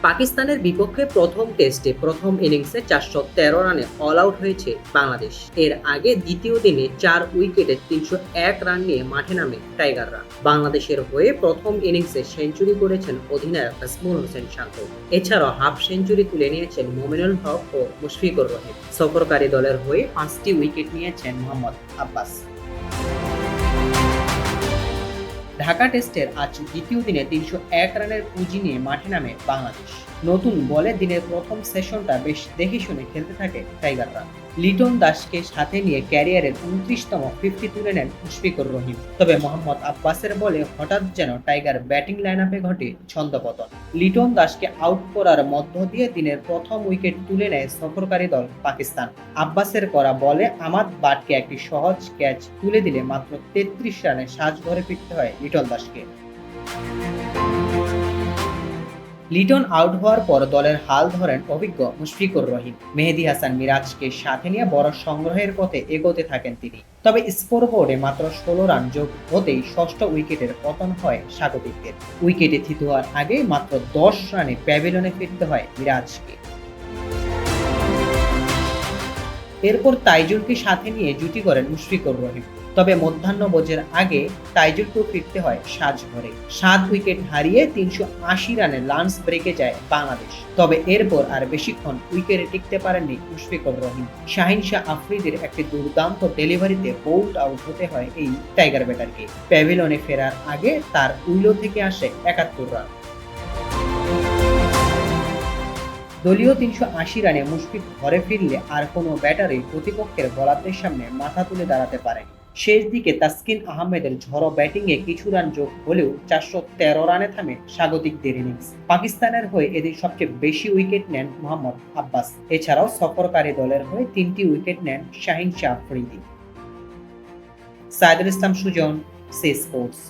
পাকিস্তানের বিপক্ষে প্রথম টেস্টে প্রথম ইনিংসে ৪১৩ রানে অল আউট হয়েছে বাংলাদেশ। এর আগে দ্বিতীয় দিনে ৪ উইকেটে ৩০১ রান নিয়ে মাঠে নামে টাইগাররা। বাংলাদেশের হয়ে প্রথম ইনিংসে সেঞ্চুরি করেছেন অধিনায়ক নাজমুল হোসেন শান্ত। এছাড়াও হাফ সেঞ্চুরি তুলে নিয়েছেন মোমিনুল হক ও মুশফিকুর রহিম। সফরকারী দলের হয়ে ৫টি উইকেট নিয়েছেন মোহাম্মদ আব্বাস। ঢাকা টেস্টের আজ দ্বিতীয় দিনে ৩০১ রানের পুঁজি নিয়ে মাঠে নামে বাংলাদেশ। নতুন বলে দিনের প্রথম সেশনটা বেশ দেখে শুনে খেলতে থাকে টাইগাররা। লিটন দাসকে সাথে নিয়ে ক্যারিয়ারের ২৯তম 50 তুলে নেন মুশফিকুর রহিম। তবে মোহাম্মদ আব্বাসের বলে হঠাৎ যেন টাইগার ব্যাটিং লাইনআপে ঘটে ছন্দপতন। লিটন দাসকে আউট করার মধ্য দিয়ে দিনের প্রথম উইকেট তুলে নেয় সফরকারী দল পাকিস্তান। আব্বাসের করা বলে আমাদ বাটকে একটি সহজ ক্যাচ তুলে দিলে মাত্র ৩৩ রানে সাজঘরে ফিরতে হয় লিটন দাসকে। লিটন আউট হওয়ার পর দলের হাল ধরেন অভিজ্ঞ মুশফিকুর রহিম। মেহেদী হাসান মিরাজকে সাথে নিয়ে বড় সংগ্রহের পথে এগোতে থাকেন তিনি। তবে স্কোরবোর্ডে মাত্র ১৬ রান যোগ হতেই ষষ্ঠ উইকেটের পতন হয় স্বাগতিকদের। উইকেটে থিত হওয়ার আগে মাত্র ১০ রানে প্যাভিলিয়নে ফিরতে হয় মিরাজকে। এরপর তাইজুলকে সাথে নিয়ে জুটি করেন মুশফিকুর রহিম। তবে মধ্যাহ্নভোজের আগে তাইজুলকেও ফিরতে হয় সাজঘরে। ৭ উইকেট হারিয়ে ৩৮০ রানে লাঞ্চ ব্রেকে যায় বাংলাদেশ। তবে এরপর আর বেশিক্ষণ উইকেটে টিকতে পারেননি মুশফিকুর রহিম। শাহিন শাহ আফ্রিদির একটি দুর্দান্ত ডেলিভারিতে বোল্ড আউট হতে হয় এই টাইগার ব্যাটারকে। প্যাভিলিয়নে ফেরার আগে তার উইলো থেকে আসে ৭১ রান। দলীয় ৩৮০ রানে মুশফিক ঘরে ফিরলে আর কোনো ব্যাটারই প্রতিপক্ষের বোলারদের সামনে মাথা তুলে দাঁড়াতে পারেনি। শেষ দিকে তাসকিন আহমেদের ঝড়ো ব্যাটিংয়ে কিছু রান যোগ হলেও ৪১৩ রানে থামে স্বাগতিকদের ইনিংস। পাকিস্তানের হয়ে এদিন সবচেয়ে বেশি উইকেট নেন মোহাম্মদ আব্বাস। এছাড়াও সফরকারী দলের হয়ে ৩টি উইকেট নেন শাহিন শাহ আফ্রিদি। Saidul Islam Sujan, C sports.